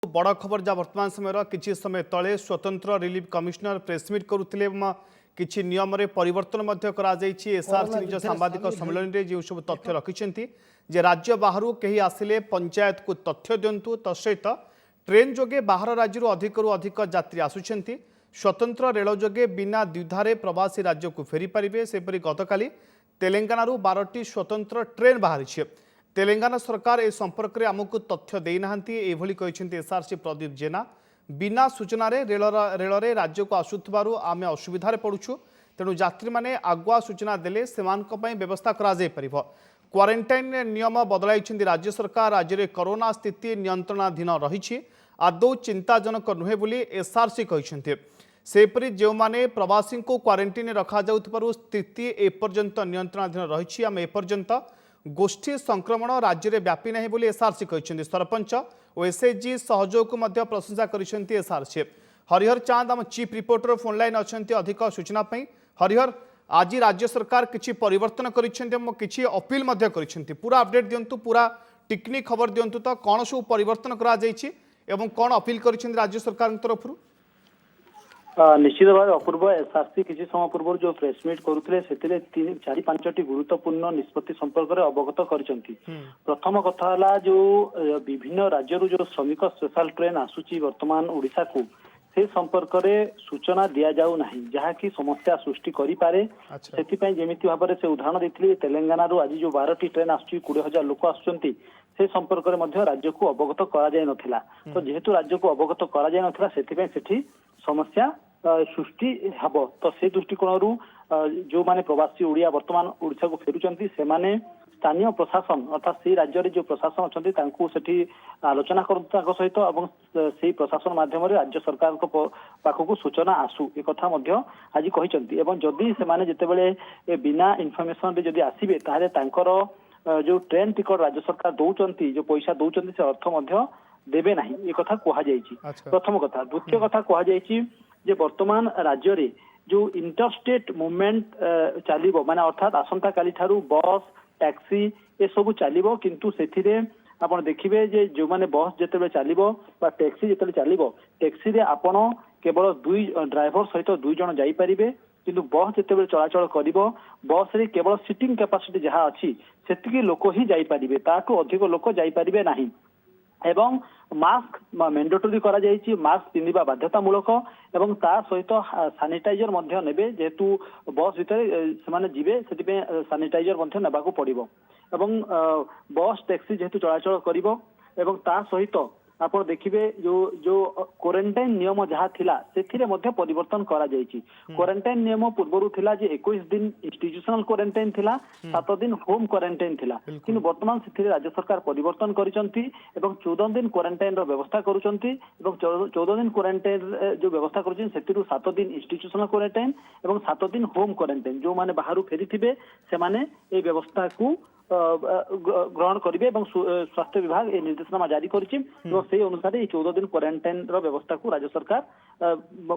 बड़ खबर जहाँ वर्तमान समय किसी समय तले स्वतंत्र रिलीफ कमिशनर प्रेसमिट करुले किसी नियम परिवर्तन एसआरसी निज सांबादिक सम्मेलन में जो सब तथ्य रखिंट जे राज्य बाहर कहीं आसिले पंचायत को तथ्य दिंतु तसहित ट्रेन जोगे बाहर राज्य अधिकरू अधिक यात्री आसुंच स्वतंत्र रेल जोगे बिना द्विधारे प्रवासी राज्य को फेरी पारे सेपरी गतकाली तेलंगाना 12टी स्वतंत्र ट्रेन बाहरी तेलंगाना सरकार ए संपर्क में आमको तथ्य देना एसआरसी प्रदीप जेना बिना सूचना रेल राज्य को आसुवर आम असुविधा पड़ुछु तेणु यात्री मैंने आगुआ सूचना देले व्यवस्था कर क्वारंटाइन नियम बदलाई राज्य सरकार राज्य में कोरोना स्थिति नियंत्रणाधीन रही आदौ चिंताजनक नुहे बोली एसआरसी कहते सेपरी जो माने प्रवासी को क्वारंटाइन रखा स्थिति एपर्यंत नियंत्रणाधीन रही आम एपर्यंत गोष्ठी संक्रमण राज्य में व्यापी ना बोली एसआरसी कहते सरपंच और एसएचजी सहयोग को प्रशंसा कर एसआरसी हरिहर चांद आम चीफ रिपोर्टर फोन लाइन अच्छा अधिक सूचना हरिहर आज राज्य सरकार किसी परिवर्तन किसी अपील कर पूरा अपडेट दिंतु पूरा टिकनी खबर दिंतु तो कौन सब परिवर्तन करा कौन अपील कर राज्य सरकार तरफ निश्चित भाव अपूर्व एसआरसी किसी समय पूर्व जो प्रेसमिट करुले से 4-5टी गुरुत्वपूर्ण निष्पत्ति संपर्क में अवगत कर प्रथम कथा है जो विभिन्न राज्य जो श्रमिक स्पेशल ट्रेन आसूची वर्तमान ओडिशा को से संपर्क में सूचना दि जाऊ ना जहाँकि समस्या सृष्टि करे से जमीती भाव में से उदाहरण देते तेलंगाना आज जो 12टी ट्रेन आसुची 20,000 लोक आसुचंती से संपर्क में राज्य को अवगत करा तो जेहेतु राज्य को अवगत करा से समस्या सृष्टि हब तो से दृष्टिकोण जो माने प्रवासी ओडिया वर्तमान ओडिशा को फेरुचंती से माने स्थानीय प्रशासन अर्थात से राज्य जो प्रशासन अच्छा आलोचना कर सहित से प्रशासन माध्यम राज्य सरकार पाखक सूचना आसू एक कथा आज कहते जदि से जिते बिना इनफर्मेशन जदि आसबे ताहले जो ट्रेन टिकट राज्य सरकार दौरान जो पैसा दौरान से अर्थ देवे ना ये कथा कहुई प्रथम कथा द्वितीय कथा कहुई जे वर्तमान राज्य रे जो इंटरस्टेट मूवमेंट चलो माने अर्थात आसंता काली ठारू बस टैक्सी ये सब चलो किंतु से आप देखिए जे जो माने बस जिते चलो टैक्सी जिते चलो टैक्सी रे आपण केवल 2 ड्राइवर सहित 2 जन जापर किंतु बस जिते चलाचल कर बस रे केवल सीटिंग कैपेसिटी जहाँ अच्छी से लोक ही जापर ताठू अधिक लोक जापर ना एवं मास्क मैंडेटरी करा जायछि मास्क पिंधिबा बाध्यतामूलक एवं ता सहित सैनिटाइजर नेबे जेहेतु बस भितर से जीवे से सैनिटाइजर नेबाकू पड़िबो एवं बस टैक्सी जेहेतु चलाचल करिबो एवं ता सहित आप देखिए जो क्वारंटाइन नियम जहाँ थिला सेथिरे मध्य परिवर्तन करा जायछि क्वारंटाइन नियम पूर्व थिला जे 21 दिन इंस्टीट्यूशनल क्वारंटाइन थिला 7 दिन होम क्वारंटाइन थिला किंतु वर्तमान सेथिरे राज्य सरकार परिवर्तन करिसंती एवं 14 दिन क्वारंटाइन रो व्यवस्था करूचंती एवं 14 दिन क्वारंटाइन जो व्यवस्था करूचन सेतिरु 7 दिन इंस्टीट्यूशनल क्वारंटाइन एवं 7 दिन होम क्वारंटाइन जो माने बाहरु फेरी थिबे से माने ए व्यवस्था को ग्रहण करेंगे स्वास्थ्य विभाग ये निर्देशनामा जारी करिछि अनुसार 14 दिन क्वारंटाइन व्यवस्था को राज्य सरकार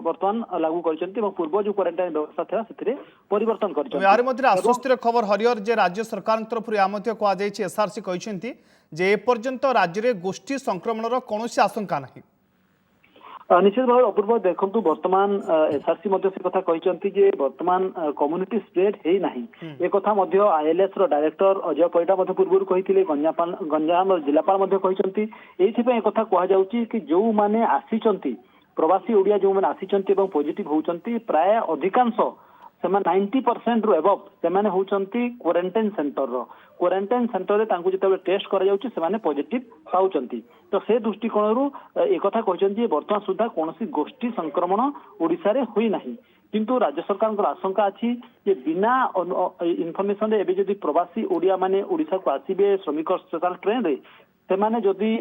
वर्तमान लागू करिसेंती पूर्व जो क्वारंटाइन व्यवस्था था से परिवर्तन कर आश्वस्तिर खबर हरिहर जे राज्य सरकार तरफ एसआरसी कहते जे एपर्यंत राज्य में गोष्ठी संक्रमण कौन आशंका नहीं निश्चित भाव अपूर्व देखु वर्तमान एसआरसी से कथा कहते वर्तमान कम्युनिटी स्प्रेड है ना एक कथा आईएलएस डायरेक्टर अजय परिडा पूर्व कहते गंजाम जिलापाल कहते ये कथा कहुच्छी कि जो मैंने आसी प्रवासी ओडिया जो मैंने आसी पॉजिटिव होती प्राय अधिकांश 90% रु एबव से होती क्वारंटाइन सेंटर रे जो टेस्ट कर पॉजिटिव पाउचंती तो से दृष्टिकोण एक कहते वर्तमान सुधा कौन गोष्ठी संक्रमण ओडिशा रे हुई नहीं किंतु राज्य सरकार आशंका अच्छी बिना इनफर्मेशन रे एबे जदि प्रवासी ओडिया माने ओडिशा को आसीबे श्रमिक स्पेशल ट्रेन रे से माने जदि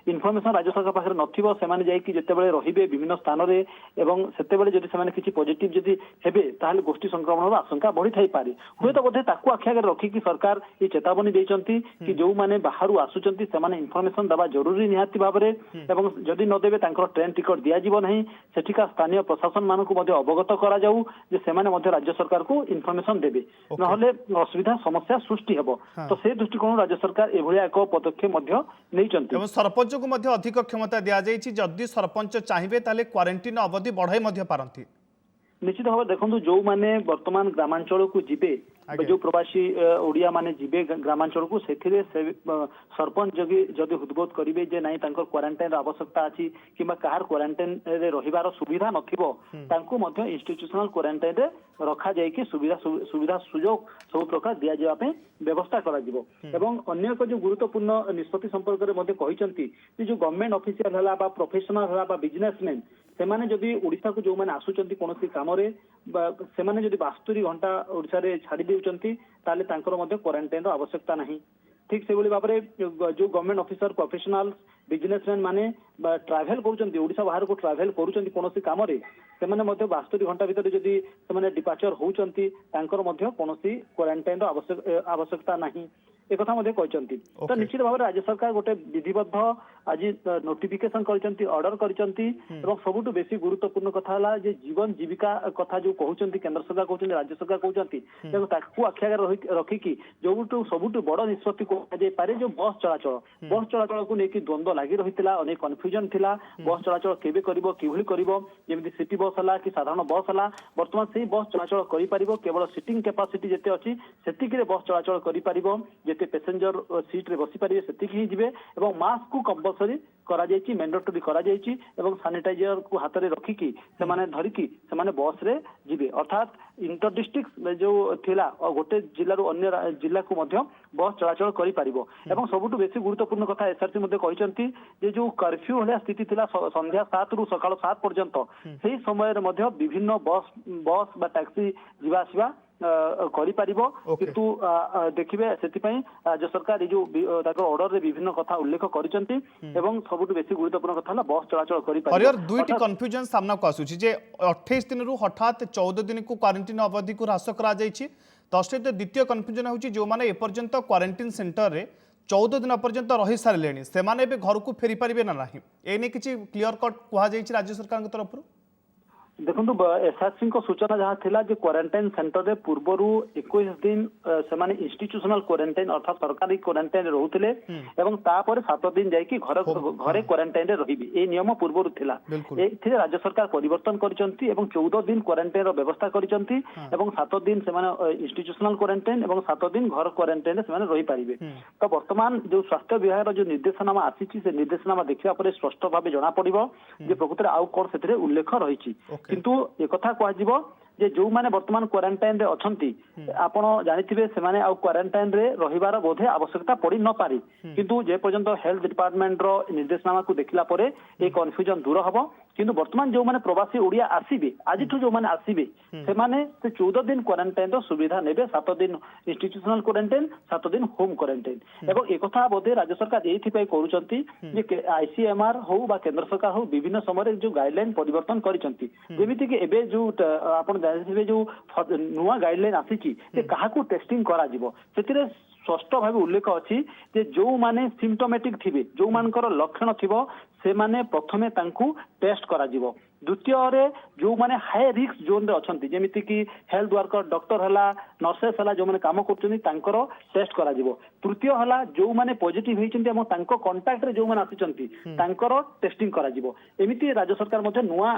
इनफर्मेशन राज्य सरकार पाखे नथिबो से माने जाई कि जेतेबेले रहिबे विभिन्न स्थान रे एवं सेतेबेले जदि से माने किछि पॉजिटिव जदि हेबे ताहले गोष्ठी संक्रमण आशंका बढ़ी थाई पारे हुए तो बोधे ताकू आखि आगे रखी कि सरकार ये चेतावनी देइचंती कि जो माने बाहरु आसुचंती से माने इनफर्मेशन दबा जरूरी निहाती भाव में एवं जदि न देबे तांकर ट्रेन टिकट दिया जीवो नहीं सेठिका स्थानीय प्रशासन मानकु मध्ये अवगत करा जाऊ जे से माने मध्ये राज्य सरकार को इनफर्मेशन देबे नहले असुविधा समस्या सृष्टि हेबो तो से दृष्टिकोण राज्य सरकार एभलिया एक पदक्षेप मध्ये ନେଇଛନ୍ତି। ଏବଂ ସରପଞ୍ଚକୁ ମଧ୍ୟ ଅଧିକ କ୍ଷମତା ଦିଆଯାଇଛି, ଯଦି ସରପଞ୍ଚ ଚାହିଁବେ ତାହେଲେ କ୍ୱାରେଣ୍ଟିନ ଅବଧି ବଢ଼ାଇ ମଧ୍ୟ ପାରନ୍ତି। निश्चित भाव देखो जो मैंने वर्तमान ग्रामांचल को जीवे जो प्रवासी ओडिया माने जीवे ग्रामांचल को से सरपंच जदि हृदबोध करेंगे जे नहीं क्वारंटाइन आवश्यकता अच्छी कि कहार क्वारंटाइन रहिबार सुविधा नथिबो तांको मध्य इंस्टीट्यूशनल क्वारंटाइन रे रखा जाय कि सुविधा सुजोग सब प्रकार दिया जावा पे व्यवस्था करा जिवो। एवं अन्य एक जो गुरुत्वपूर्ण निष्पत्ति संपर्क रे मध्य कहिसंती जो गवर्नमेंट ऑफिशियल हला बा प्रोफेशनल हला बा बिजनेसमैन सेमाने जदि ओडिसा को जो माने आसुचंती कोनोसी काम रे सेमाने जदि 72 घंटा ओडिसा रे छाड़ी देउचंती ताले तांकर मध्य क्वारंटाइन रो आवश्यकता नहीं। ठीक से बोली भाबरे जो गवर्नमेंट ऑफिसर प्रोफेशनल बिजनेसमैन माने ट्रैवल करूचंती ओडिसा बाहर को ट्रैवल करूचंती कोनोसी काम रे सेमाने मध्य 72 घंटा भीतर जदि सेमाने डिपार्चर होउचंती तांकर मध्य कोनोसी क्वारंटाइन रो आवश्यकता नहीं एक कथा मध्य कहचंती। तो निश्चित भाव राज्य सरकार गोटे विधिबद्ध आज नोटिफिकेशन करचंती ऑर्डर करचंती एवं सबुठु बेसी गुरुत्वपूर्ण कथा हला जे जीवन जीविका कथा जो कहउचंती केंद्र सरकार कहउचंती राज्य सरकार कहउचंती एवं ताकू आख्यागर रखिकी जोबुठु सबुठु बड़ निष्पत्ति को जे पारे जो बस चलाचल को लेकिन द्वंद्व लागि रहितला अनेक कन्फ्यूजन थिला बस चलाचल केबे करिवो किभली करिवो जेमिति सिटी बस हला कि साधारण बस हला वर्तमान सेही बस चलाचल करि पारिवो केवल सीटिंग कैपेसिटी जेते अछि सेतिकि रे बस चलाचल करि पारिवो पैसेंजर सीट रे बसी पारे सेतिक ही जिवे एवं मास्क को कंपलसरी करा जायछि मैंडेटरी करा जायछि एवं सैनिटाइजर को हाथ रे रखिकी से माने धरिकी से माने बस रे जिवे अर्थात इंटर डिस्ट्रिक्ट जो थिला गोटे जिल्ला रो अन्य जिल्ला को मध्य बस चलाचल करि पारिबो। एवं सबुठु बेसी गुरुत्वपूर्ण कथा एसआरसी मध्ये कहिसंती जे जो कर्फ्यू हलिया स्थिति थिला संध्या 7 रु सकाळ 7 पर्यंत सेही समय रे मध्य विभिन्न बस बा टैक्सी जिवा आसीबा करि पारिबो किंतु देखिबे सेति पई राज्य सरकार जो ताकर ऑर्डर रे विभिन्न कथा उल्लेख करिसंती एवं सबुठु बेसी गुरुत्वपूर्ण कथा हला बस चलाचल करि पारिबो। हरियर दुईटी कन्फ्यूजन सामना को आसुची जे 28 दिन रु हठात 14 दिन को क्वारंटाइन अवधि को ह्रास करा जायछि। तो सहित द्वितीय कन्फ्यूजन होची जो माने ए पर्यंत क्वारंटाइन सेंटर रे 14 दिन पर्यंत रही सारे से माने बे घर को फेरी पारिबे ना नाही एने किछि क्लियर कट कहा जायछि राज्य सरकार के तरफ। देखो एसआरसी सूचना जहाँ थिला जे क्वारंटाइन सेंटर रे पूर्वरु 21 दिन सेमाने इंस्टीट्यूशनल क्वारंटाइन अर्थात सरकारी क्वारंटाइन रहउथिले एवं तापर 7 दिन जाई कि घरे क्वारंटाइन रे रहिबी ए नियम पूर्वरु थिला। एथिरे राज्य सरकार परिवर्तन करिसंती एवं 14 दिन क्वारंटाइन रो व्यवस्था करिसंती एवं 7 दिन सेमाने इंस्टीट्यूशनल क्वारंटाइन एवं 7 दिन घर क्वारंटाइन रे सेमाने रहि पारिबे। तो वर्तमान जो स्वास्थ्य विभाग रो जो निर्देशनामा आसीची से निर्देशनामा देखिया परे स्पष्ट भाबे जणा पड़िबो जे प्रकृତରେ आउ कोन सेथिरे उल्लेख रहिची। किंतु एक कथा कहजिवो जे जो माने वर्तमान क्वारंटाइन रे अछंती आपण जानिथिबे से माने आ क्वारंटाइन रे रहिबार बोधे आवश्यकता पड़ी न पारी किंतु जे पर्यंत हेल्थ डिपार्टमेंट रो निर्देशनामा को देखला परे ए कन्फ्यूजन दूर हबो। किंतु वर्तमान जो माने प्रवासी ओडिया आसीबे आजिठु जो माने आसीबे से माने से 14 दिन क्वारंटाइन रो सुविधा नेबे 7 दिन इंस्टीट्यूशनल क्वारंटाइन 7 दिन होम क्वारंटाइन एवं एक कथा बोधे राज्य सरकार एथि पई करूचंती जे आईसीएमआर हो बा केंद्र सरकार हो विभिन्न समय जो गाइडलाइन परिवर्तन करिसंती जेमिति कि एबे जो आपण जानिथिबे जो नुवा गाइडलाइन आसीची जे काहाकू टेस्टिंग करा जिवो सेतिरे स्पष्ट भाव उल्लेख अच्छी जे जो माने सिम्टोमेटिक थिबे जो मानकर लक्षण थिबो से माने प्रथमे तांकू टेस्ट करा जिवो। द्वितीय रे जो माने हाई रिस्क जोन रे अछंती जेमिति कि हेल्थ वर्कर डॉक्टर हला नर्सेस हला जो माने काम करचंती तांकर टेस्ट करा जिवो। तृतीय हला जो माने पॉजिटिव होइचंती एवं तांको कांटेक्ट रे जो माने आसीचंती तांकर टेस्टिंग करा जिवो। एमिति राज्य सरकार मध्ये नुवा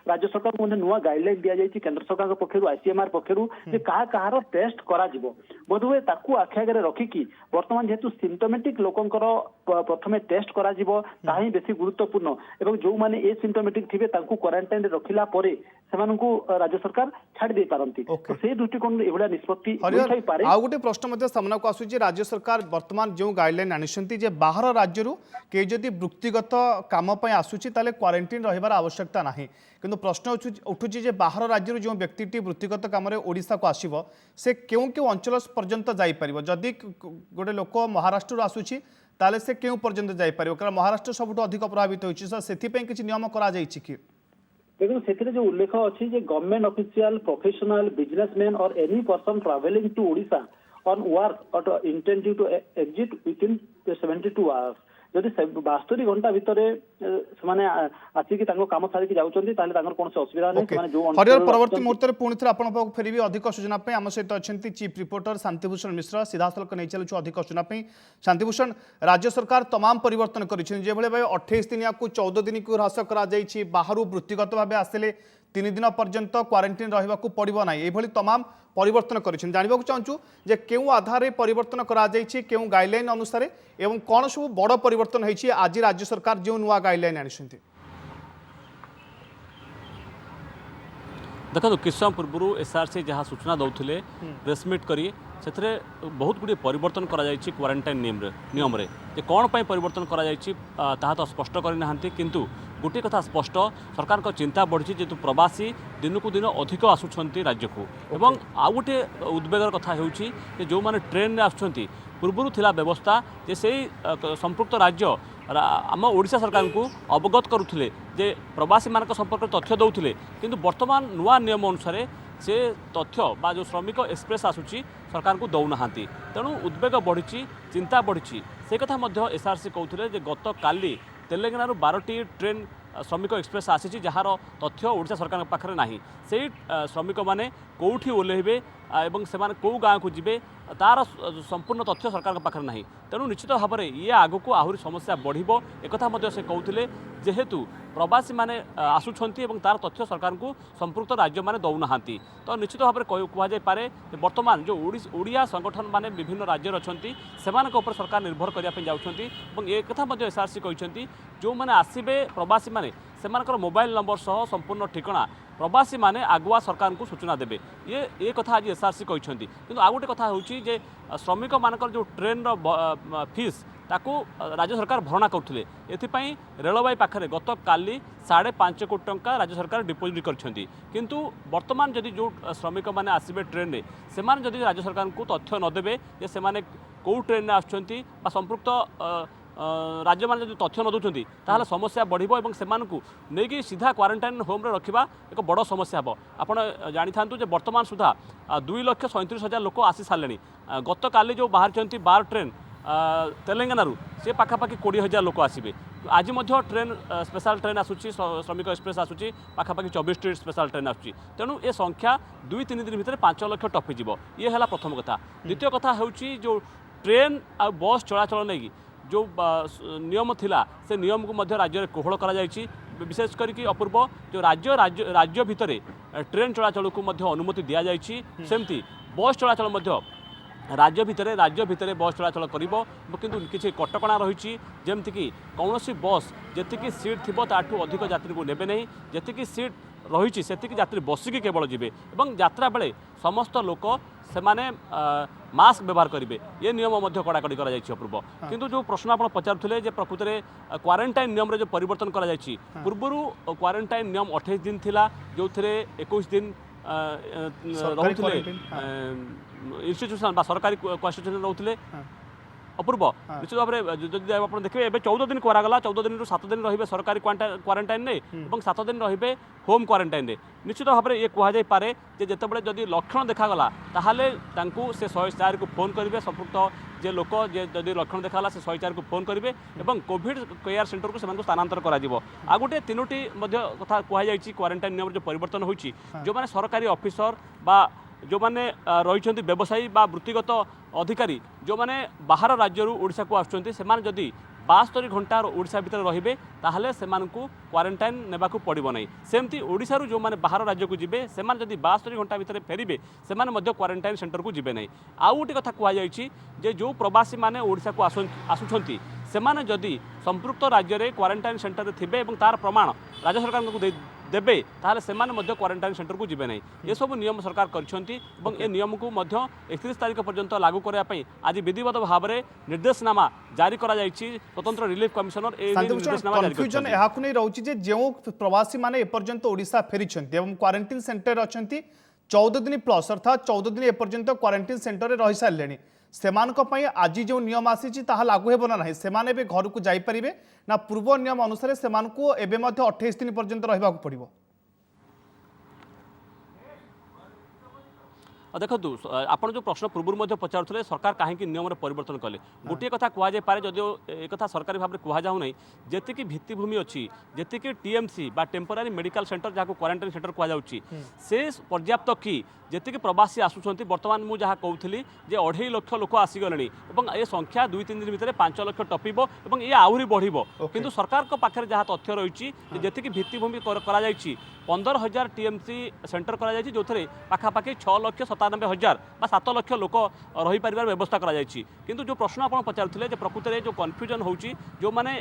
राज्य सरकार मध्ये नुवा गाइडलाइन दिया जायछि केंद्र सरकार पक्षरु आईसीएमआर पक्षरु जे काहार टेस्ट करा जिवो बोधवे ताकू आख्यागरे रखिकी वर्तमान जेतु सिम्टोमेटिक लोकंकर प्रथमे टेस्ट करा जिवो ताही बेसी गुरुत्वपूर्ण एवं जो माने ए सिम्टोमेटिक थिबे तांकू क्वारंटाइन रे रखिला परे सेमानकू राज्य सरकार छाड़ दे पारंती। तो से दृष्टिकोण एवढा निष्पत्ति होई पारे। आ गोटे प्रश्न मध्ये सामना को आसुची राज्य सरकार वर्तमान जो गाइडलाइन आनिसंती जे बाहर राज्य रु के जदि व्यक्तिगत काम पय आसुची ताले क्वारंटाइन रहिबार आवश्यकता नाही किंतु प्रश्न उठुची जे बाहर राज्य रु जो व्यक्तिटी व्यक्तिगत काम रे ओडिसा को आसीबो से केउ अंचल पर्यंत जाई परिबो जदि गोटे लोक महाराष्ट्र रु आसुची ताले से केउ पर्यंत जाई परिबो कारण महाराष्ट्र सबुठ अधिक प्रभावित होइछि सेथि पय किछि नियम करा जाइछि कि देखो से जो उल्लेख अच्छी जे government official professional businessman or any person travelling to Odisha on work or intending to exit within 72 hours जदि 72 घंटा भितर से आसिक काम सारिक जाऊँगी कौन असुविधा नहीं। हरिहर परवर्ती मुहूर्त में पुणी थे आपको फेरबी अधिक सूचना आम सहित अच्छा चीफ रिपोर्टर शांतिभूषण मिश्र सीधा सड़क नहीं चलु अधिक सूचना। शांतिभूषण, राज्य सरकार तमाम परिवर्तन कर 28 दिनिया को 14 दिन को ह्रास कर बाहर वृत्तिगत भाव आसिले 3 दिन पर्यंत क्वारंटाइन रहा पड़ो ना ये तमाम परिवर्तन कर जानवा चाहूँ जे क्यों आधार परिवर्तन क्यों गाइडलाइन अनुसार एवं कौन सब बड़ परिवर्तन होती आज राज्य सरकार जो नुआ गाइडलाइन आनी। देखो किछ समय पूर्व एसआरसी जहाँ सूचना दौले प्रेसमिट करी से बहुत गुड़े परिवर्तन कर क्वारंटाइन नियम रे जे कौन पर परिवर्तन कर तो स्पष्ट करना किंतु गोटे कथा स्पष्ट सरकार को चिंता बढ़ी जेतु प्रवासी दिन को दिन अधिक आसुंच राज्य को एवं आउ गोटे उद्वेगर कथा हो जो मैंने ट्रेन में आसुँच पूर्व थिला व्यवस्था जे से संपृक्त राज्य आम ओडिशा सरकार को अवगत करुले जे प्रवासी मान संपर्क तथ्य दौले किंतु वर्तमान नुआ नियम अनुसार से तथ्य बा जो श्रमिक एक्सप्रेस आसूची सरकार को दौना तेणु उद्वेग बढ़ी चिंता बढ़ी से कथा एसआरसी कहते जे गत काली तेलंगाना 12टी ट्रेन श्रमिक एक्सप्रेस आसी जार तथ्य ओडिशा सरकार पाखे ना से श्रमिक मैंने कौटी ओह्लैबे एवं से कौ गाँव को जीवे तार संपूर्ण तथ्य सरकार पाखे ना तेणु निश्चित भाव में ये आग को आहरी समस्या बढ़ो एक से कहते जेहेतु प्रवासी माने आसुंच तार तथ्य सरकार को संपृक्त राज्य मैंने दौना तो निश्चित भाव में कहुपे वर्तमान जो ओडिया संगठन माने विभिन्न राज्य अच्छा से सरकार निर्भर करने जाऊँगी एक एसआरसी कहते जो मैंने आसबे प्रवासी माने से मोबाइल नंबर सह संपूर्ण ठिकाना प्रवासी माने आगुआ सरकार को सूचना देवे ये कथा आज एसआरसी कहते किंतु आ गोटे कथा होची जे श्रमिक मानकर जो ट्रेन फीस ताकू राज्य सरकार भरणा करते एथिपाई रेलवाई पाखे गत काली 5.5 कोटी टंका राज्य सरकार डिपोजिट करछंती किंतु वर्तमान जदि जो श्रमिक माने आसबे ट्रेन रे से जदि राज्य सरकार को तथ्य नदेवे जे से माने कौ ट्रेन में आसुंच संपृक्त राज्य मान जो तथ्य न दूसरी ताहले समस्या बढ़ो और से सीधा क्वारंटाइन होम रे रखा एक बड़ समस्या हम आपड़ जानी था वर्तमान सुधा 2,37,000 लोक आसी सारे गत काली जो बाहर 12 ट्रेन तेलंगाना सी पाखापाखि 20,000 लोक आसबे आज ट्रेन स्पेशल ट्रेन आसूची श्रमिक एक्सप्रेस आसूची पाखापाखि 24टी स्पेशल ट्रेन आसूची तेणु ए संख्या 2-3 दिन भितर 5 लाख टपिज ये है प्रथम कथा। द्वितीय कथा हूँ जो ट्रेन आ बस चलाचल नहीं जो नियम थिला से नियम को मध्य राज्य में कोहल करा जायछि विशेष करके अपूर्व जो राज्य भितर ट्रेन चलाचल को मध्य अनुमति दि जायछि सेमती बस चलाचल मध्य राज्य भितर बस चलाचल करिबो किंतु किछि कटकणा रही जेमति कि कौनसी बस जेतिकी सीट थिबो ताठू अधिक यात्री को नेबे नहीं जेतिकी सीट रही से यात्री बसिकी केवल जीवे और यात्रा बेले समस्त लोक से माने मास्क व्यवहार करेंगे ये नियम कड़ाकड़ी कर अपूर्व किंतु जो प्रश्न आप पचारुले प्रकृत में क्वारंटाइन नियम जो परिवर्तन कर पूर्व क्वारंटाइन नियम 28 दिन थिला जो थे 21 दिन रोते इन्स्टिट्यूशन सरकारी कन्स्टिट्यूशन रोते अपूर्व निश्चित भाव में आप देखिए 14 दिन करागला 14 दिन 7 दिन रे सरकारी क्वारंटाइन और 7 दिन रे होम क्वारंटाइन निश्चित भाव में ये कहुपे जितेबाला जदि लक्षण देखागला ताहले से 104 को फोन करेंगे संपृक्त जे लोक जदि लक्षण देखाला से 104 को फोन करेंगे और कोविड केयर सेंटर को स्थानांतर कर आ गोटे 3टी कथा कहुई क्वारंटाइन नियम जो परिवर्तन होती जो मैंने सरकारी ऑफिसर बा जो मैंने रही व्यवसायी बा वृत्तिगत अधिकारी जो मैंने बाहर राज्य ओडिशा को आसुँच से जदि 72 घंटा ओडिशा भितर रहिबे ताहले सेमान को क्वारंटाइन नेबाकू पड़िबो नहीं सेमती ओडिशा रू जो माने बाहर राज्य को जिबे सेमान जदि 72 घंटा भितर फेरिबे सेमान मध्य क्वारंटाइन सेंटर को जिबे नहीं। आउ गोटे कथा कुआ जायछि जे जो प्रवासी माने ओडिशा को आसुछंती सेमाने जदि संपृक्त राज्य रे क्वारंटाइन सेंटर रे थिबे एवं तार प्रमाण राज्य सरकार को देबे ताहले सेमाने मध्य क्वारंटाइन सेंटर को जिबे नहीं। ये सब नियम सरकार करछंती एवं ए नियम को मध्य 31 तारिख पर्यंत लागू करबा पई आज विधिवत भाव में निर्देशनामा जारी करा जायछि स्वतंत्र रिलीफ कमिशनर ए निर्देशनामा जारी कन्फ्यूजन एहाकु नै रहउछि जे जेउ प्रवासी माने ए पर्यंत ओडिशा फेरिछंती एवं क्वारंटाइन सेंटर अछंती 14 दिन प्लस अर्थात 14 दिन ए पर्यंत क्वारंटाइन सेंटर रे रहि सारलेनी सेमानक पई आज जो नियम आसी ताहा लागू हेबो ना नाही सेमाने बे घर को जाई परिबे ना पूर्व नियम अनुसार सेमानकू एबे मध्ये 28 दिन पर्यंत रहबाकू पड़िबो। देखो आप जो प्रश्न पूर्व पचारे सरकार कहीं नियम परिवर्तन कले गोटे कथा कहुए जदिव एक सरकारी भाव में कहु ना जी भित्तिभूमि अच्छी जी टीएमसी बा टेम्पोरारी मेडिकल सेंटर जहाँ क्वारंटाइन सेंटर कहु से पर्याप्त कि जी प्रवासी आसुँच बर्तमान मुझे कहूली 2.5 लाख लोक आसीगले ये संख्या 2-3 दिन भितर 5 लाख टपिब और ये आहरी बढ़ किंतु सरकार पाखे जहाँ तथ्य रही जी भित्तिभूमि 15,000 टीएमसी सेंटर करा जो पाखापाखि 6,97,000 बा 7 लाख लोक रही पार व्यवस्था करा किंतु जो प्रश्न आप पचारुले प्रकृत में जो कन्फ्यूजन होची जो मैंने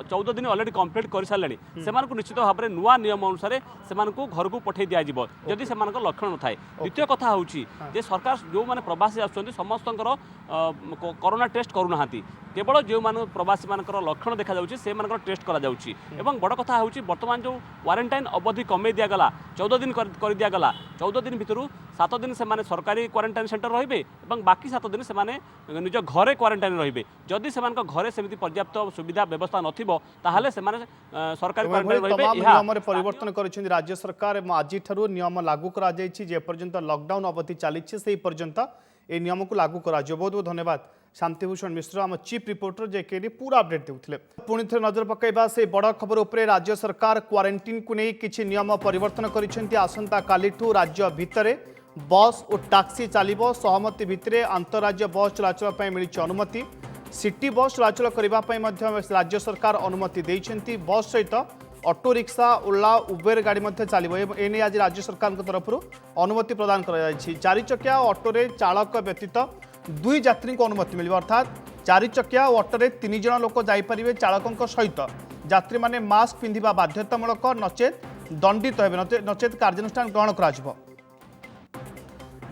14 दिन अलरेडी कंप्लीट कर सारे से निश्चित भाव में नुआ नियम अनुसार से घर को पठे दि जदि से लक्षण न थाए द्वितीय कथा हूँ सरकार जो मैंने प्रवासी आसुँच समस्त कोरोना टेस्ट करूना केवल जो मान प्रवासी मान लक्षण देखा से टेस्ट करा बड़ कथा हूँ बर्तमान जो क्वारंटाइन अवधि कमे दिगला 14 दिन कर दिगला 14 दिन भितर 7 दिन से सरकारी क्वारंटाइन सेंटर रे बाकी 7 दिन से निज घरे क्वारंटाइन रे जदि से घरे सेमती पर्याप्त सुविधा व्यवस्था नथिबो ताहले से सरकारी क्वारंटाइन तमाम नियम रे परिवर्तन करिसेंती राज्य सरकार आज ठारू नियम लागू करा जायछि जे पर्यंत लॉकडाउन अवधि चली से पर्यंत ए नियम को लागू करा बहुत बहुत धन्यवाद शांतिभूषण मिश्र आम चीफ रिपोर्टर जेके पूरा अपडेट देउथिले पुणी थे नजर पकाइबा से बड़ खबर उपरे राज्य सरकार क्वारंटाइन को नहीं किछि नियम परिवर्तन करिसेंती आसंता कालीठू राज्य भितरे बस और टैक्सी चलिबो सहमति भितरे अंतरराज्य बस चलाचल पय मिलिछि अनुमति सिटी बस चलाचल करिबा पय मध्य राज्य सरकार अनुमति देइछंती बस सहित ऑटो रिक्शा ओला उबेर गाड़ी मध्य चलिबो एने आज राज्य सरकार तरफ अनुमति प्रदान करा जायछि 4 चकिया ऑटो रे चालक व्यतीत 2 यात्री को अनुमति मिल अर्थात 4 चकिया ऑटो रे 3 जन लोक जाइपारे चालकों सहित यात्री माने मास्क पिंधिबा बाध्यतामूलक नचेत दंडित हेबे नचेत कार्यानुष्ठान ग्रहण करा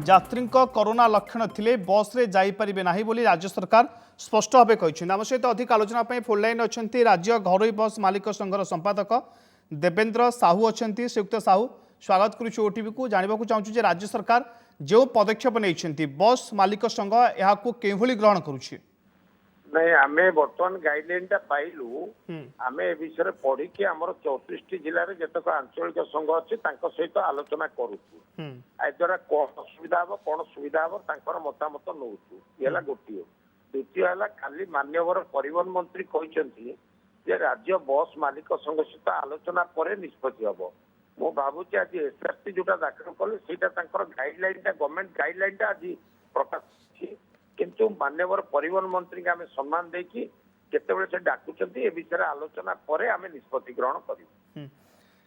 यात्री कोरोना लक्षण थिले बस रे जाइपारे नाही बोली राज्य सरकार स्पष्ट भाव कहते आम सहित अधिक आलोचना फोन लाइन अच्छा राज्य घरोई बस मालिक संघर संपादक देवेंद्र साहू अच्छा श्रीयुक्त साहू स्वागत करुच्छे ओटीवी को जानवा चाहूँ राज्य सरकार जो पदक्षेप नहीं बस मालिक संघ यहाँ केभली ग्रहण करुच्छे नहीं आमे बर्तमान गाइडलाइन टा पाइलु आमे ए विषय पढ़ी कि हमर 34 जिल्ला रे जतक आंचलिक संघ अछि तांको सहित आलोचना करूछु आ द्वारा कोन सुविधा हबो तांकर मतामत नउछु येला गोटियो द्वितीय हला खाली मान्यवर परिवहन मंत्री कहिसंती जे राज्य बस मालिक संघ सहित आलोचना पर निष्पत्ति हबो मो भाबुची आज एसआरटी जोटा दाखल कले सेटा तांकर गाइडलाइन टा गवर्नमेंट गाइडलाइन टा आज प्रकाश किंतु मान्यवर परिवहन मंत्री आम सम्मान देकी केतेबेले से डाकुचंती ए विषय आलोचना परे आमे निष्पत्ति ग्रहण करिवु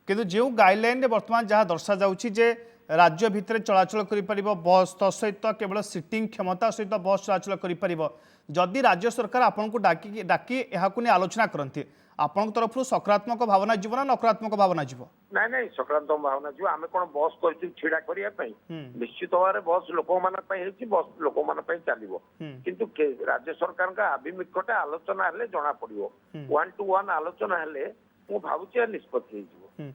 किंतु जो गाइडलाइन रे वर्तमान जहाँ दर्शा जाउची जे राज्य भितर चलाचल करि परिबो बस तो सहित केवल सीटिंग क्षमता सहित बस चलाचल करि परिबो जदि राज्य सरकार आपन को डाकी एहा को आलोचना करंती आपन तरफ सकारात्मक भावना जीव ना नकारात्मक भावना जीव नहीं नहीं सकारात्मक भावना जीव आमे कोन बस करछि छिडा करिया पई निश्चित भाव बस लोक मान पई हेछि बस लोक मान पई चलिबो किंतु राज्य सरकार का अभिमुख्यता आलोचना हले जणा पड़िबो 1 to 1 आलोचना हले मु भाबुछि निष्पत्ति हेजिबो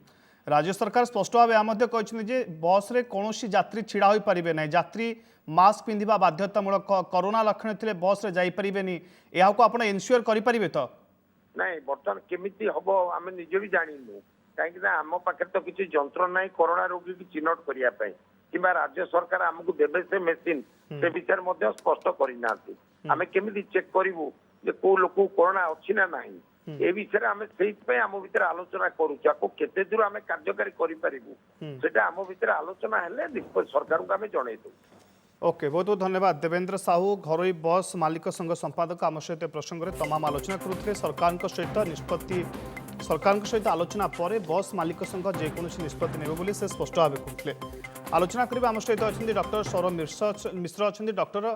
राज्य सरकार स्पष्ट भाव आमध्य कहते बस रे कौनसी यात्री छिड़ा हो पारे ना यात्री मास्क पिंधिबा बाध्यतामूलक कोरोना लक्षण थे बस रे जाई परिबेनी एहा को आपण इन्श्योर करि परिबे तो नहीं बर्तमान केमिति हबो आमे निजे भी जानिनु काहे कि आम पाखे तो किसी जंत्र नहीं कोरोना रोगी की चिन्हट करिया पई किबा राज्य सरकार हमकु देबे से मशीन से विचार मध्ये स्पष्ट करि नाथि आमे केमिति चेक करिवु जे को लोक कोरोना अछि ना नाही ए विषय आमे सेहि पे आम भीतर आलोचना करू जाको केते दूर आमे कार्यकारी करि परिबु सेटा आम भीतर आलोचना हेले सरकार को आमे जणै दउ ओके बहुत बहुत धन्यवाद देवेंद्र साहू घरोई बस मालिक संघ संपादक आम सहित प्रसंग में तमाम आलोचना करुले सरकार सहित निष्पत्ति सरकार सहित आलोचना पर बस मालिक संघ जेकोसी निष्पत्ति ने से स्पष्ट भाव कहते आलोचना करेंगे आम सहित अच्छा डॉक्टर सौरभ मिश्र अच्छा डॉक्टर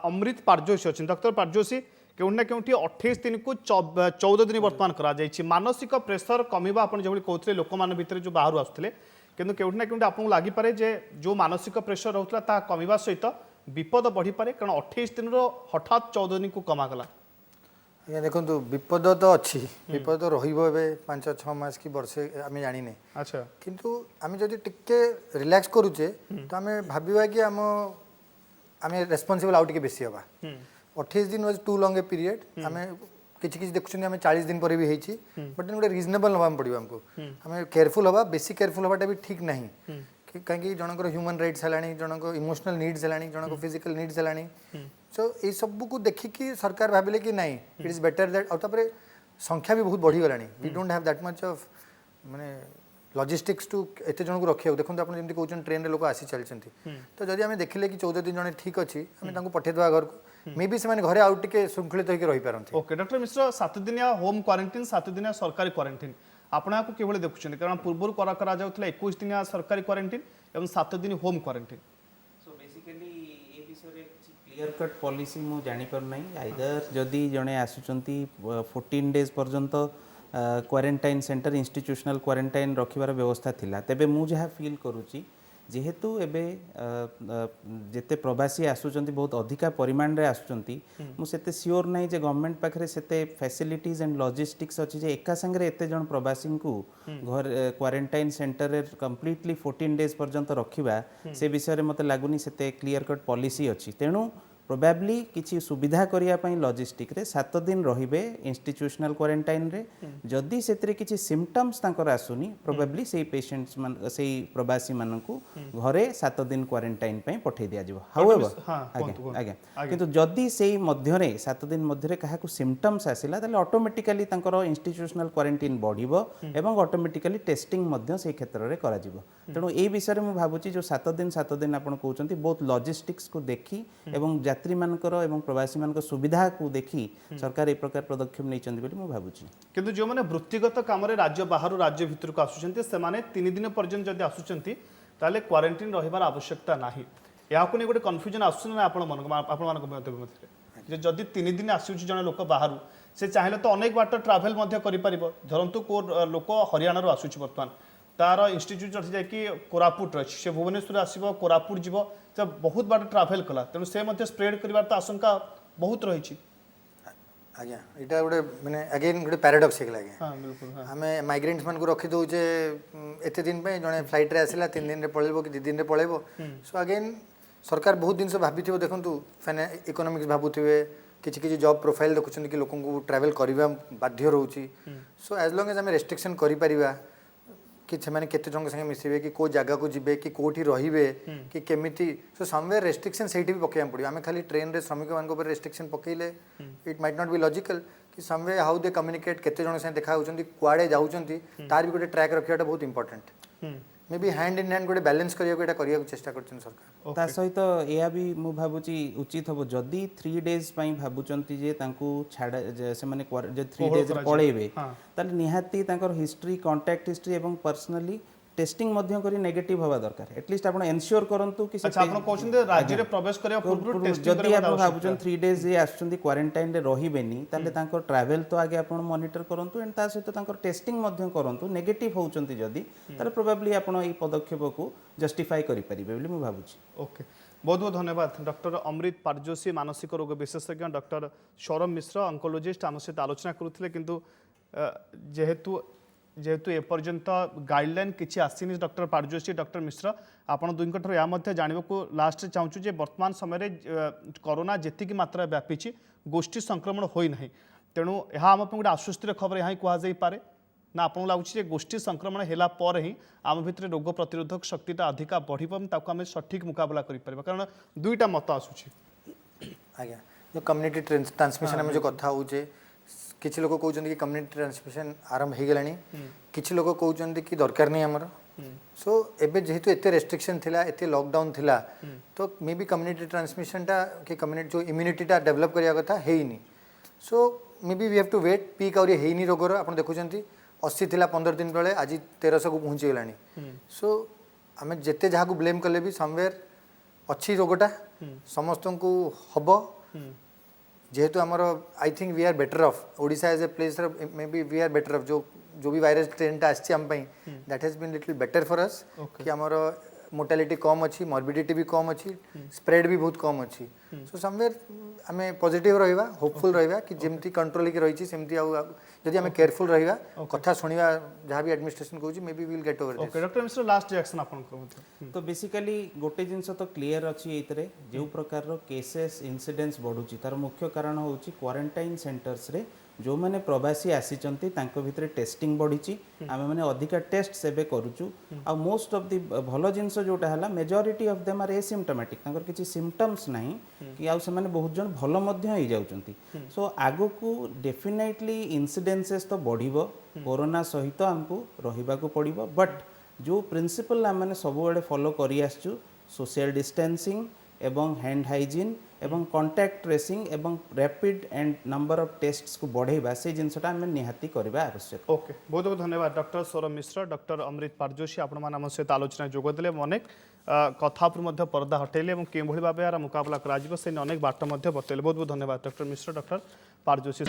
अमृत पारजोशी अच्छे डॉक्टर पारजोशी केउना ना केउठी 28 दिन को 14 दिन वर्तमान करा जायछि मानसिक प्रेशर कमिबा आपण जेभली कहउथले लोक मान भितर जो बाहर आसुथले किंतु केउठी ना केउठी आपन लागि पारे जे जो मानसिक प्रेशर रहउतला ता कमिबा सहित विपद बढ़ी पारे कारण 28 दिन रो हठात 14 दिन को कमा गला आज्ञा देखो विपद तो अच्छी विपद तो रही 5-6 मास की वर्षे आम जानी अच्छा किंतु आम जदि टिके रिलैक्स करूचे तो आम भाबा कि आम रेस्पॉन्सिबल आउ टिके बेसी हवा 28 दिन was too long a period आम किसी किसी देखुं आम 40 दिन पर भी होती बट गोटे रिजनेबल नवा पड़ो आमको आम केयरफुल हवा बेसी केयरफुल हवाटा भी ठीक नहीं कि कहीं जनकर ह्यूमन राइट्स है जनक इमोशनल नीड्स है जनक फिजिकल नीड्स है सो ये सब को देखिकी सरकार भाविले कि नहीं इट इज बेटर दैट और संख्या भी बहुत बढ़ी गलानी we don't have that much of माने लॉजिस्टिक्स टू एते जन को रखिया देखो आप जमी कहते ट्रेन रे लोक आसी चलती तो जदि आम देखिले कि 14 दिन जने ठीक अच्छी आम पठेदवा घर को मे बी से घरे आउ टिके श्रृंखलित होकर रही पारती ओके डॉक्टर मिश्र 7 दिनिया होम क्वारंटाइन 7 दिनिया सरकारी क्वारंटाइन आपण आपको किभଳି देखुछन कारण पूर्व करा जाउतला 21 दिनिया सरकारी क्वारंटाइन एवं 7 दिन होम क्वारंटाइन सो बेसिकली ए विषय रे किछि क्लियर कट पॉलिसी मु जानि पर नै आइदर जदी जणे आसुचंती 14 डेज पर्यंत क्वारंटाइन सेंटर इंस्टीट्यूशनल क्वारंटाइन रखिबार व्यवस्था थिला तेबे मु जहा फील करूची जेहेतु एबे जेते प्रवासी आसुचंती बहुत अधिका परिमाण रे आसुचंती मु सेते सियोर नै जे गवर्नमेंट पाखरे सेते फैसिलिटीज एंड लॉजिस्टिक्स अछि जे एका संगे एते जण प्रवासी को घर क्वारंटाइन सेंटर रे कंप्लीटली 14 डेज पर्यंत रखिबा से विषय रे मते लागुनी सेते क्लियर कट पॉलिसी अछि तेनु प्रोबेबली किसी सुविधा करिया पई लॉजिस्टिक रे 7 दिन रहिबे इंस्टीट्यूशनल क्वारंटाइन रे जदी सेतरे किछि सिम्पटम्स तांकर आसुनी प्रोबेबली सेही पेशेंट्स मान सेही प्रवासी मानकू घरे 7 दिन क्वारंटाइन पई पठै दिया जिवो हाउएवर आगे किंतु जदी सेही मध्य रे 7 दिन मध्य रे काहाकू सिम्पटम्स आसिला ताले ऑटोमेटिकली तांकर इंस्टीट्यूशनल क्वारंटाइन बढ़िबो एवं ऑटोमेटिकली टेस्टिंग मध्य सेही क्षेत्र रे करा जिवो तेणु ए विषय रे मु भाबुची जो 7 दिन आपण कहउचंती बहुत लॉजिस्टिक्स को देखी एवं यात्री मानकर एवं प्रवासी मानकर सुविधा को देखी सरकार ए प्रकार पदक्षेप नै चंदी बोली मु भाबुची किंतु जो माने वृत्तिगत काम रे राज्य बाहर राज्य भीतर को आसुचंती से माने 3 दिन पर्यंत जदी आसुचंती ताले क्वारंटाइन रहिबार आवश्यकता नाही या को नै गोटे कन्फ्यूजन आसुन ना आपण मानक मते जे जदी 3 दिन आसुची जने लोक बाहर से चाहिले तो अनेक बाट ट्रैवल मध्य करि परिबो धरंतु को लोक हरियाणा रो आसुची वर्तमान तार इंस्टीट्यूट अच्छी जाकि कोरापुट अच्छी से भुवनेश्वर आसो कोरापुट जीव तो बहुत बार ट्राभेल कला तेणु से स्प्रेड कर तो आशंका बहुत रही आज्ञा यहाँ गोटे मैंने अगेन गोटे पैराडॉक्स है हाँ बिल्कुल आम माइग्रेंट्स मान को रखी दौचे एत दिन जड़े फ्लाइट रे आसला 3 दिन पलैब कि 2 दिन पलैब सो अगेन सरकार बहुत जिन भाभी देखु इकोनॉमिक्स भावुवे किसी जॉब प्रोफाइल देखुं कि लोक ट्रावेल करवा बाध्य रोचे सो एज लॉन्ग एज आम रेस्ट्रिक्शन करिपरिबा कि से केते जन संगे मिसबे कि को जगह को जिबे कि कोठी रहिबे कि केमिति सो समवेयर रेस्ट्रिक्शन सेठी भी पकेया पड़ियो आमे खाली ट्रेन रे श्रमिक मान ऊपर रेस्ट्रिक्शन पकेइले it might not be logical कि समवे हाउ दे कम्युनिकेट केते जन संगे देखा होचंती कुआडे जाउचंती तार भी गोटे ट्रैक रखियाटा बहुत important may be hand in hand गोटे बैलेंस करिया चेष्टा करछन सरकार ता सहित एया भी मु भाबुची उचित हबो जदी 3 डेज पई भाबुचंती जे तांकू छाडा से माने जे 3 डेज रे पळेबे ताले निहाती तांकर हिस्ट्री कांटेक्ट हिस्ट्री एवं पर्सनली टेस्टिंग मध्य करी नेगेटिव हवा दरकार एटलीस्ट आपण एन्श्योर करंतु कि अच्छा आपण कहउछन राज्य रे प्रवेश करिया पूर्व टेस्टिंग जदी आपण भाबुचन 3 डेज जे आछुंती क्वारंटाइन रे रहिबेनी ताले तांकर ट्रैवल तो आगे आपण मॉनिटर करंतु एंड ता सहित तांकर टेस्टिंग मध्य करंतु नेगेटिव होउचंती जदी ताले प्रोबेबली आपण एई पदक्षेप को जस्टिफाई करि परिबे बोली मु भाबुची ओके बहुत बहुत धन्यवाद डॉक्टर अमृत पारजोशी मानसिक रोग विशेषज्ञ डॉक्टर सौरभ मिश्र ऑन्कोलॉजिस्ट आम सहित आलोचना करुथिले किंतु जेहेतु एपर्यंत गाइडलाइन किसी आसीनी डॉक्टर पारजोशी डॉक्टर मिश्र आपण दुईंठर या जानवा को लास्ट चाहूँ जे वर्तमान समय कोरोना जी मात्रा व्यापी गोष्ठी संक्रमण होना तेणु यह आम गोटे आश्वस्तिर खबर यहाँ कहुपे ना आपको लगुच गोष्ठी संक्रमण है ही आम भितर रोग प्रतिरोधक शक्तिटा अधिका बढ़ आम सठिक मुकाबला कर कारण दुईटा मत आसूँ आज्ञा जो कम्युनिटी ट्रांसमिशन आम जो कथा होचे किसी लोग कहते कि कम्युनिटी ट्रांसमिशन आरंभ हो गलानी किसी लोग कहते कि दरकार नहीं आमर सो एबे जेहेतु एते रेस्ट्रिक्शन थिला एते लॉकडाउन थिला तो मे बी कम्युनिटी ट्रांसमिशन टा कि कम्युनिटी जो इम्यूनिटी टा डेवलप करिया कथा हेइनी so maybe we have to wait peak आउरी हेइनी रोगर आपण देखुचंती 80 थिला 15 दिन बेले आज 1300 को पहुंची गलानी सो आमे जेते जहा को ब्लेम कले भी समवेयर अच्छी रोगटा समस्त को हबो जेहेतु आमर I think we are better off Odisha as a place maybe we are better off जो भी वायरस ट्रेंडटा आछि हम पई that has been little better for us कि आमर मोर्टालिटी कम अच्छी मॉर्बिडिटी भी कम अच्छी स्प्रेड भी बहुत कम अच्छी सो समवेयर आम पॉजिटिव रहिबा होपफुल रहिबा कि जेमती कंट्रोल की रही सेमती जदि आम केयरफुल रहिबा कथा सुनिबा जहाँ भी एडमिनिस्ट्रेशन कहूँ may be will get over okay doctor Mishra last reaction आपन तो बेसिकली गोटे जिनस तो क्लियर अच्छी एतरे जो प्रकार केसेस इंसिडेंट्स बढ़ुची तार मुख्य कारण होची क्वारंटाइन सेंटर्स रे जो मैंने प्रवासी आसीचंती तांको भितरे टेस्टिंग बढ़ी आम मैंने अधिका टेस्ट सेबे करूचु आ मोस्ट ऑफ दी भलो जिनस जोटा हला majority of them are asymptomatic तांकर किछि सिम्पटम्स नहीं कि आ से माने बहुत जन भलो मध्य हो जाउचंती सो आगो को डेफिनेटली इंसिडेंसेस तो बढ़िबो कोरोना सहित हमको रहिबा को पड़िबो बट जो प्रिंसिपल आम मैंने सब बेले फॉलो करी आसचु सोशल डिस्टेंसिंग एवं हैंड हाइजीन एवं कांटेक्ट ट्रेसिंग एवं rapid and number of tests को बढ़ेबा से जिनसटा हम निहाती करबा आवश्यक। ओके बहुत बहुत धन्यवाद डॉक्टर सौरभ मिश्र डॉक्टर अमृत पारजोशी आपण मान आम सहित आलोचना जोग देले अनेक कथा पर मध्य पर्दा हटेले और के भाव यार मुकाबला करा से अनेक बाट बतैले बहुत बहुत धन्यवाद डॉक्टर मिश्र डॉक्टर पारजोशी।